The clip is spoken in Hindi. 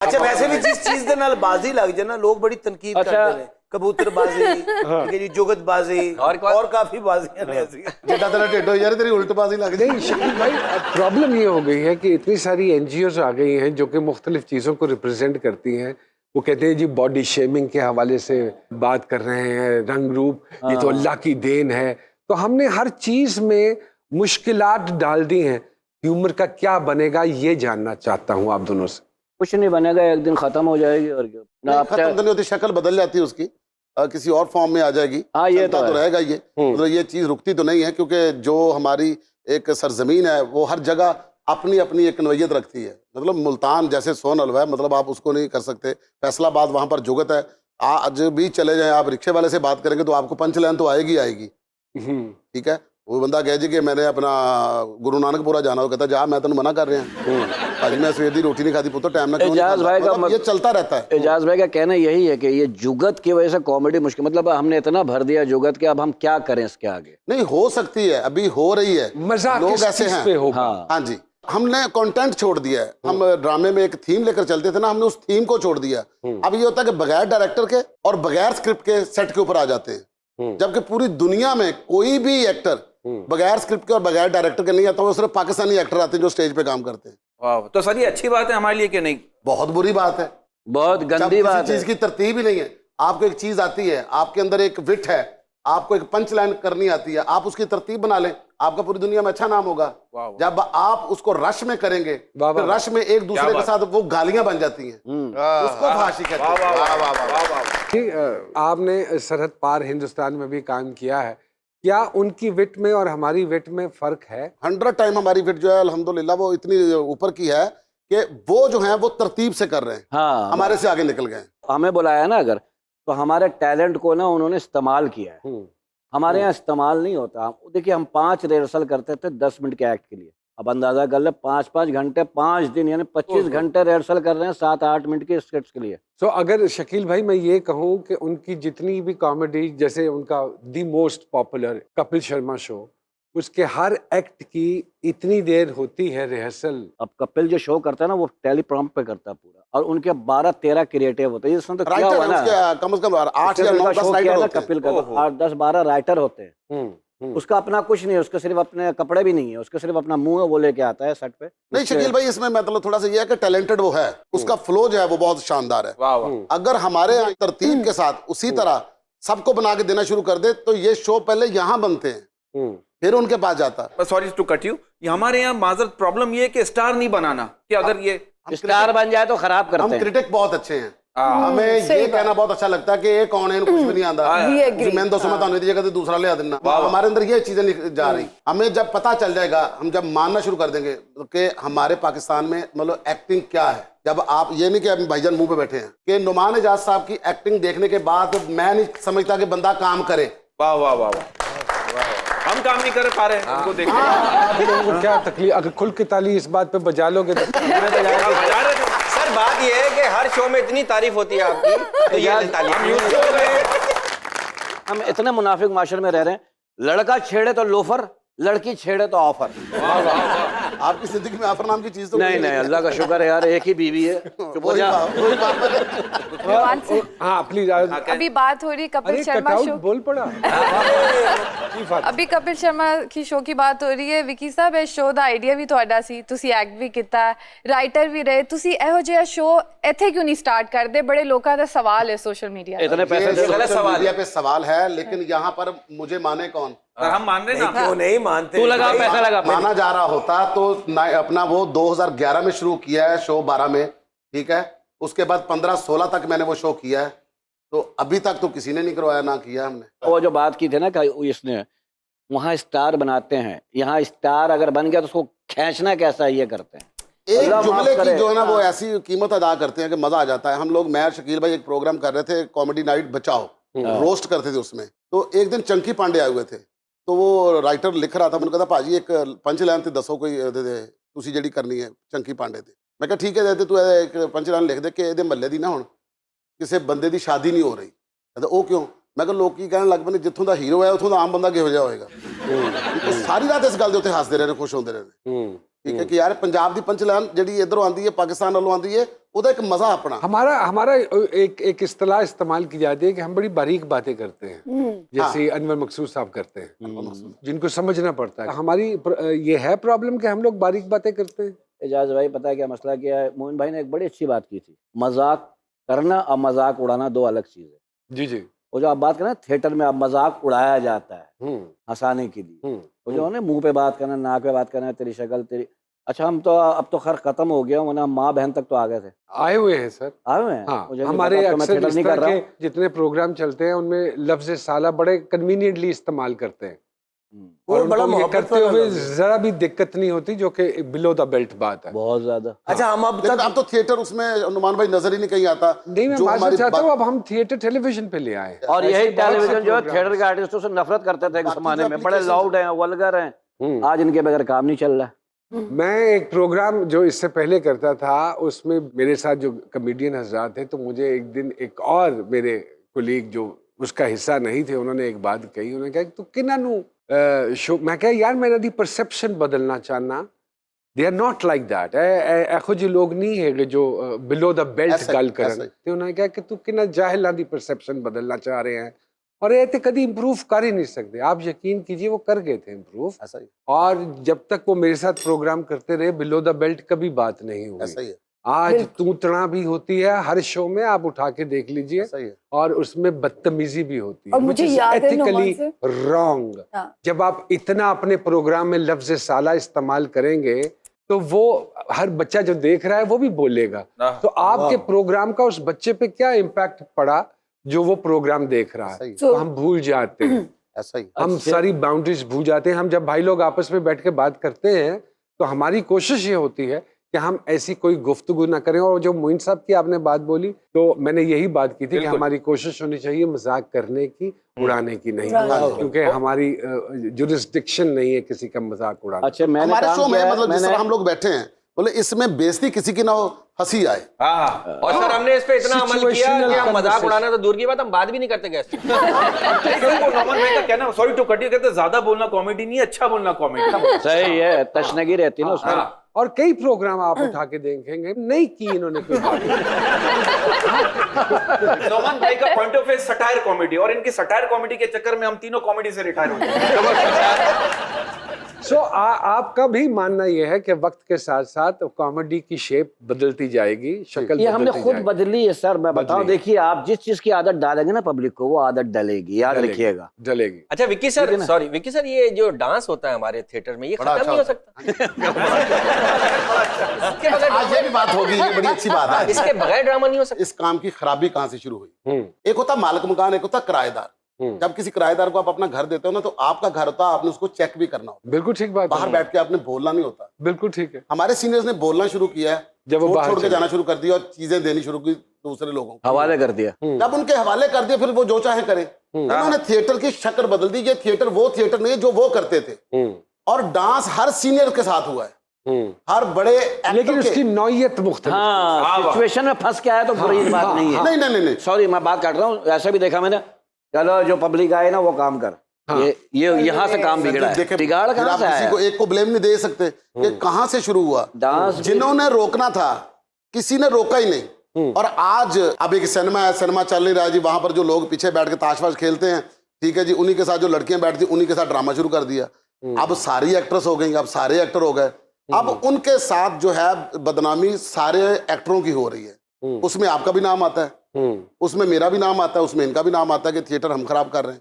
अच्छा वैसे भी जिस चीज ਦੇ ਨਾਲ ਬਾਜ਼ੀ ਲੱਗ ਜਾਏ ਨਾ ਲੋग बड़ी तनकीद करते ਨੇ कबूतरबाजी ठीक है जी जुगतबाजी और काफी बाजियां ने ऐसी जितना तेरा ढिड हो यार तेरी उल्टबाजी लग जाए। नहीं शकील भाई प्रॉब्लम ये हो गई है कि इतनी सारी एनजीओज आ गई हैं जो कि मुख्तलिफ चीज़ों को रिप्रेजेंट करती हैं। वो कहते हैं जी बॉडी शेमिंग के हवाले से बात कर रहे हैं, रंग रूप ये तो अल्लाह की देन है। तो हमने हर चीज़ में मुश्किलात डाल दी हैं। ह्यूमर का क्या बनेगा ये जानना चाहता हूँ आप दोनों से। कुछ नहीं बनेगा, एक दिन खत्म हो जाएगी और क्या ना खत्म तो नहीं होती, शक्ल बदल जाती है उसकी, किसी और फॉर्म में आ जाएगी। हाँ ये तो रहेगा ये, मतलब ये चीज़ रुकती तो नहीं है क्योंकि जो हमारी एक सरजमीन है वो हर जगह अपनी अपनी एक नोयत रखती है। मतलब मुल्तान जैसे सोन हलवा है, मतलब आप उसको नहीं कर सकते। फैसलाबाद वहाँ पर जुगत है, आज भी चले जाएं आप रिक्शे वाले से बात करेंगे तो आपको पंच लाइन तो आएगी आएगी। ठीक है, वो बंदा कहे जी कि मैंने अपना गुरु नानकपुरा जाना, हो कहता जा मैं तेन मना कर रहा हूँ आज मैं सवेर की रोटी नहीं खाती पुत्र टाइम ना क्यों नहीं खाता? मतलब ये चलता रहता है। एजाज भाई का कहना यही है कि ये जुगत की वजह से कॉमेडी मुश्किल, मतलब हमने इतना भर दिया जुगत कि अब हम क्या करें इसके आगे। नहीं हो सकती है, अभी हो रही है, मजाक लोग किस ऐसे चीज़ हैं। पे होगा? हाँ जी, हमने कंटेंट छोड़ दिया है। हम ड्रामे में एक थीम लेकर चलते थे ना, हमने उस थीम को छोड़ दिया। अब ये होता है कि बगैर डायरेक्टर के और बगैर स्क्रिप्ट के सेट के ऊपर आ जाते हैं, जबकि पूरी दुनिया में कोई भी एक्टर बगैर स्क्रिप्ट के और बगैर डायरेक्टर के नहीं आता। वो सिर्फ पाकिस्तानी एक्टर आते हैं जो स्टेज पे काम करते हैं। वाह, तो सर ये अच्छी बात है हमारे लिए कि नहीं? बहुत बुरी बात है, बहुत गंदी बात है। चीज की तरतीब ही नहीं है। आपको एक चीज आती है, आपके अंदर एक विट है, आपको एक पंच लाइन करनी आती है, आप उसकी तरतीब बना लें, आपका पूरी दुनिया में अच्छा नाम होगा। जब आप उसको रश में करेंगे, फिर रश में एक दूसरे के साथ वो गालियां बन जाती हैं, उसको फांसी कहते हैं। आपने सरहद पार हिंदुस्तान में भी काम किया है, क्या उनकी विट में और हमारी विट में फर्क है? 100 टाइम हमारी विट जो है अल्हम्दुलिल्लाह वो इतनी ऊपर की है कि वो जो है वो तरतीब से कर रहे हैं। हाँ, हमारे से आगे निकल गए। हमें बुलाया ना अगर, तो हमारे टैलेंट को ना उन्होंने इस्तेमाल किया है। हमारे यहाँ इस्तेमाल नहीं होता। देखिए हम 5 रिहर्सल करते थे 10 मिनट के एक्ट के लिए। अब अंदाजा कर ले 5-5 घंटे 5 दिन यानी 25 घंटे रिहर्सल कर रहे हैं 7-8 मिनट के स्क्रिप्ट्स के लिए। तो अगर शकील भाई मैं ये कहूँ कि उनकी जितनी भी कॉमेडी, जैसे उनका the most popular Kapil Sharma show, उसके हर एक्ट की इतनी देर होती है रिहर्सल। अब कपिल जो शो करता है ना वो टेलीप्रॉम्प्ट पे करता है पूरा, और उनके 12-13 क्रिएटिव होते हैं। इसमें तो क्या हुआ ना, कम से कम 8 या 9 10 राइटर होते हैं। कपिल का 8-10-12 राइटर होते हैं। उसका अपना कुछ नहीं है, उसके सिर्फ अपने कपड़े भी नहीं है, उसके सिर्फ अपना मुंह है, वो लेके आता है सेट पे। नहीं शकील भाई, इसमें मतलब थोड़ा सा ये है कि टैलेंटेड वो है, उसका फ्लो जो है वो बहुत शानदार है। अगर हमारे यहाँ तरतीब के साथ उसी तरह सबको बना के देना शुरू कर दे तो ये शो पहले यहाँ बनते हैं फिर उनके पास जाता है। सॉरी टू कट यू, हमारे यहाँ माजरत प्रॉब्लम ये है कि स्टार नहीं बनाना, कि अगर ये स्टार बन जाए तो खराब करते हैं। हम क्रिटिक बहुत अच्छे हैं, हमें ये कहना बहुत अच्छा लगता है कि ये कौन है, इनको कुछ भी नहीं आता, मैं दोस्तों में तो जगह दूसरा ले आ देना। हमारे अंदर ये चीजें नहीं जा रही। हमें जब पता चल जाएगा, हम जब मानना शुरू कर देंगे कि हमारे पाकिस्तान में मतलब एक्टिंग क्या है, जब आप ये नहीं कि अभी भाईजान मुंह पे बैठे हैं कि नुमान एजाज साहब की एक्टिंग देखने के बाद मैं नहीं समझता कि बंदा काम करे। वाह वाह वाह वाह, हम काम नहीं कर पा रहे हैं उनको देखने। आप लोगों को क्या तकलीफ, अगर खुल के ताली इस बात पे बजा लोगे तो सर बात ये है कि हर शो में इतनी तारीफ होती है आपकी, तो ये तारीफ हम इतने मुनाफिक माशरे में रह रहे हैं, लड़का छेड़े तो लोफर, लड़की छेड़े तो ऑफर। आपकी जिंदगी में ऑफर नाम की चीज तो नहीं नहीं, अल्लाह का शुक्र है यार, एक ही बीवी है। हाँ प्लीज। अभी बात हो रही कपिल शर्मा शो, बोल पड़ा। अभी कपिल शर्मा की शो की बात हो रही है। विकी साहब ਇਹ ਸ਼ੋ ਦਾ ਆਈਡੀਆ ਵੀ ਤੁਹਾਡਾ ਸੀ, ਤੁਸੀਂ ਐਕਟ ਵੀ ਕੀਤਾ, ਰਾਈਟਰ ਵੀ ਰਹੇ, ਤੁਸੀਂ ਇਹੋ ਜਿਹਾ ਸ਼ੋ ਇੱਥੇ क्यों नहीं स्टार्ट करते? बड़े लोगों का सवाल है सोशल मीडिया, इतने पैसे मीडिया पे सवाल है, लेकिन यहाँ पर मुझे माने कौन? हम मान रहे ना, क्यों नहीं मानते? तू लगा पैसा लगा, माना जा रहा होता तो अपना वो 2011 में शुरू किया है शो, 12 में, ठीक है, उसके बाद 15-16 तक मैंने वो शो किया है, तो अभी तक तो किसी ने नहीं करवाया, ना किया हमने। वो जो बात की थी ना कि इसने वहाँ स्टार बनाते हैं, यहाँ स्टार अगर बन गया तो उसको खींचना कैसा है ये करते हैं। एक जुमले की जो है ना वो ऐसी कीमत अदा करते हैं कि मजा आ जाता है। हम लोग, मैं शकील भाई एक प्रोग्राम कर रहे थे, कॉमेडी नाइट बचाओ, रोस्ट करते थे उसमें, तो एक दिन चंकी पांडे आए हुए थे, तो वो राइटर लिख रहा था, मैंने कहा भाजी एक पंच लाइन ते दसो कोई तुसी ਜਿਹੜੀ करनी है चंकी पांडे ते। मैं कहा ठीक है, तू एक पंच लाइन लिख दे कि ਇਹਦੇ ਮਹੱਲੇ ਦੀ ਨਾ ਹੁਣ ਕਿਸੇ ਬੰਦੇ ਦੀ ਸ਼ਾਦੀ ਨਹੀਂ ਹੋ ਰਹੀ। ਕਹਿੰਦਾ ਉਹ ਕਿਉਂ? ਮੈਂ ਕਿਹਾ ਲੋਕੀ ਕਹਿਣ ਲੱਗ ਪਏ ਨੇ ਜਿੱਥੋਂ ਦਾ ਹੀਰੋ ਹੈ ਉੱਥੋਂ ਦਾ ਆਮ ਬੰਦਾ ਕਿਹੋ ਜਿਹਾ ਹੋਏਗਾ। ਸਾਰੀ ਰਾਤ ਇਸ ਗੱਲ ਦੇ ਉੱਤੇ ਹੱਸਦੇ ਰਹੇ ਨੇ, ਖੁਸ਼ ਹੁੰਦੇ ਰਹੇ ਨੇ। ठीक है कि यार पंजाब दी पंचलाइन ਜਿਹੜੀ इधरों आंदी है पाकिस्तान वालों आंदी है ਉਹਦਾ एक मजा अपना। हमारा एक इस्तेलाह इस्तेमाल की जाती है कि हम बड़ी बारीक बातें करते हैं, जैसे अनवर मकसूद साहब करते हैं, जिनको समझना पड़ता है। हमारी ये है प्रॉब्लम कि हम लोग बारीक बातें करते हैं। एजाज भाई पता है क्या मसला क्या है, मोइन भाई ने एक बड़ी अच्छी बात की थी, मजाक करना और मजाक उड़ाना दो अलग चीज है। जी जी। वो जो आप बात करें थिएटर में अब मजाक उड़ाया जाता है हंसाने के लिए, वो जो है ना मुंह पे बात करना, नाक पे बात करना, तेरी शक्ल तेरी, अच्छा हम तो अब तो खैर खत्म हो गया, वरना माँ बहन तक तो आ गए थे, आए हुए हैं सर, आए हुए हैं। हाँ, मुझे नहीं हमारे पता, तो मैं अक्सर थिएटर इस नहीं कर तरह रहा के जितने प्रोग्राम चलते हैं उनमें लफ्ज साला बड़े कन्वीनियंटली इस्तेमाल करते हैं और बड़ा उनको ये मोहब्बत करते वाला हुए लफ्ज़ है। जरा भी दिक्कत नहीं होती, जो कि बिलो द बेल्ट बात है। बहुत ज्यादा। अच्छा हम अब लेकिन तक अब तो थिएटर उसमें नुमान भाई नजर ही नहीं कहीं आता। नहीं, मैं जो मानना हमारी चाहता बात- हूँ अब हम थिएटर टेलीविजन पे ले आए हैं। और ऐसे यही बहुत से टेलीविजन जो है प्रोग्राम थिएटर के आर्टिस्टों से नफरत करते थे एक बाकी जमाने जो में, बड़े applications लाउड हैं, वल्गर हैं, आज इनके बगैर काम नहीं चल रहा है। मैं एक प्रोग्राम जो इससे पहले करता था उसमें मेरे साथ जो कमेडियन हजरात थे, तो मुझे एक दिन एक और मेरे कोलीग जो उसका हिस्सा नहीं थे, उन्होंने एक बात कही, उन्होंने कहा कि तू किन्ना नू शो, मैं कहा यार मेरा दी परसेप्शन बदलना चाहना, they are not like that, एहो जी लोग नहीं है जो बिलो द बेल्ट ऐसा ही, गल ऐसा करन, ही। ते उन्होंने कहा कि तू किन्ना जाहिलां दी परसेप्शन बदलना चाह रहे हैं, और ये तो कभी इम्प्रूव कर ही नहीं सकते। आप यकीन कीजिए वो कर गए थे इम्प्रूव, ऐसा ही, और जब तक वो मेरे साथ प्रोग्राम करते रहे बिलो द बेल्ट कभी बात नहीं हुई। ऐसा ही है, आज तू तना भी होती है हर शो में, आप उठा के देख लीजिए, ऐसा ही है। और उसमें बदतमीजी भी होती है, और मुझे याद है एथिकली नोमान रॉन्ग। हाँ। जब आप इतना अपने प्रोग्राम में लफ्ज साला इस्तेमाल करेंगे तो वो हर बच्चा जो देख रहा है वो भी बोलेगा, तो आपके प्रोग्राम का उस बच्चे पे क्या इम्पैक्ट पड़ा जो वो प्रोग्राम देख रहा ऐसा है, ही, तो हम भूल जाते हैं। ऐसा ही। हम सारी बाउंड्रीज भूल जाते हैं। हम जब भाई लोग आपस में बैठ के बात करते हैं तो हमारी कोशिश ये होती है कि हम ऐसी कोई गुफ्तगू ना करें। और जो मोइन साहब की आपने बात बोली, तो मैंने यही बात की थी कि हमारी कोशिश होनी चाहिए मजाक करने की, उड़ाने की नहीं, क्योंकि हमारी जुरिस्डिक्शन नहीं है किसी का मजाक उड़ाना। अच्छा मैंने हमारे काम शो में किया है, मतलब जिस मैंने तरह हम लोग बैठे हैं, बोले इसमें बेइज्जती किसी की ना हो, हंसी आए। हाँ, और सर हमने इस पे इतना अमल किया Situational कि हम मजाक conversation। उड़ाना तो दूर की बात, हम बात भी नहीं करते गेस्ट। नोमान भाई का कहना, सॉरी टू कट यू, कहते ज्यादा बोलना कॉमेडी नहीं, अच्छा बोलना कॉमेडी। सही है, तशनगी रहती है ना उसमें। और कई प्रोग्राम आप उठा के देखेंगे नहीं की इन्होंने कोई बात। नोमान भाई का point of view satire comedy, और इनकी सटायर कॉमेडी के चक्कर में हम तीनों कॉमेडी से रिटायर हो गए। सो आपका भी मानना यह है कि वक्त के साथ साथ कॉमेडी की शेप बदलती जाएगी, शक्ल ये हमने बदलती खुद जाएगी। बदली है सर, मैं बताऊं, बदली। देखिए आप जिस चीज की आदत डालेंगे ना पब्लिक को, वो आदत डलेगी, याद डलेगी, रखिएगा। डलेगी। अच्छा Vicky sir, sorry Vicky sir, ये जो डांस होता है हमारे थिएटर में, ये बड़ा खत्म अच्छा नहीं हो सकता? इसके बगैर आज ये भी बात होगी, ये बड़ी अच्छी बात है। इसके बगैर ड्रामा नहीं हो सकता। इस काम की खराबी कहाँ से शुरू हुई? एक होता मालिक मकान, एक होता किराएदार। जब किसी किराएदार को आप अपना घर देते हो ना, तो आपका घर होता है, आपने उसको चेक भी करना होता बिल्कुल ठीक बात है, बाहर है। बैठ के आपने बोलना नहीं होता। बिल्कुल ठीक है। हमारे सीनियर्स ने बोलना शुरू किया है, जब वो छोड़ बाहर छोड़ के चले। जाना शुरू कर दिया और चीजें देनी शुरू की दूसरे लोगों को। हवाले कर दिया। जब उनके हवाले कर दिए, फिर वो जो चाहे करें। उन्होंने थिएटर की शक्ल बदल दी। ये थिएटर वो थिएटर नहीं है जो वो करते थे। और डांस हर सीनियर के साथ हुआ है, हर बड़े एक्टर लेकिन के। उसकी नौयत मुख्तलिफ। हाँ, सिचुएशन में फंस के आया तो बुरी बात नहीं है। नहीं नहीं नहीं नहीं, सॉरी मैं बात काट रहा हूँ, ऐसा भी देखा मैंने, चलो जो पब्लिक आए ना वो काम कर, ये यहाँ से काम बिगड़ा है। देखे, बिगाड़ फिर कहाँ आप से किसी आया? को एक को ब्लेम नहीं दे सकते कि कहां से शुरू हुआ। डांस भी- जिन्होंने रोकना था किसी ने रोका ही नहीं। और आज अब एक सिनेमा है, सिनेमा चल नहीं रहा है जी, वहां पर जो लोग पीछे बैठ के ताश वाश खेलते हैं, ठीक है जी, उन्हीं के साथ जो लड़कियां बैठती उन्हीं के साथ ड्रामा शुरू कर दिया। अब सारी एक्ट्रेस हो गई, अब सारे एक्टर हो गए, अब उनके साथ जो है बदनामी सारे एक्टरों की हो रही है। उसमें आपका भी नाम आता है, उसमें मेरा भी नाम आता है, उसमें इनका भी नाम आता है कि थिएटर हम खराब कर रहे हैं।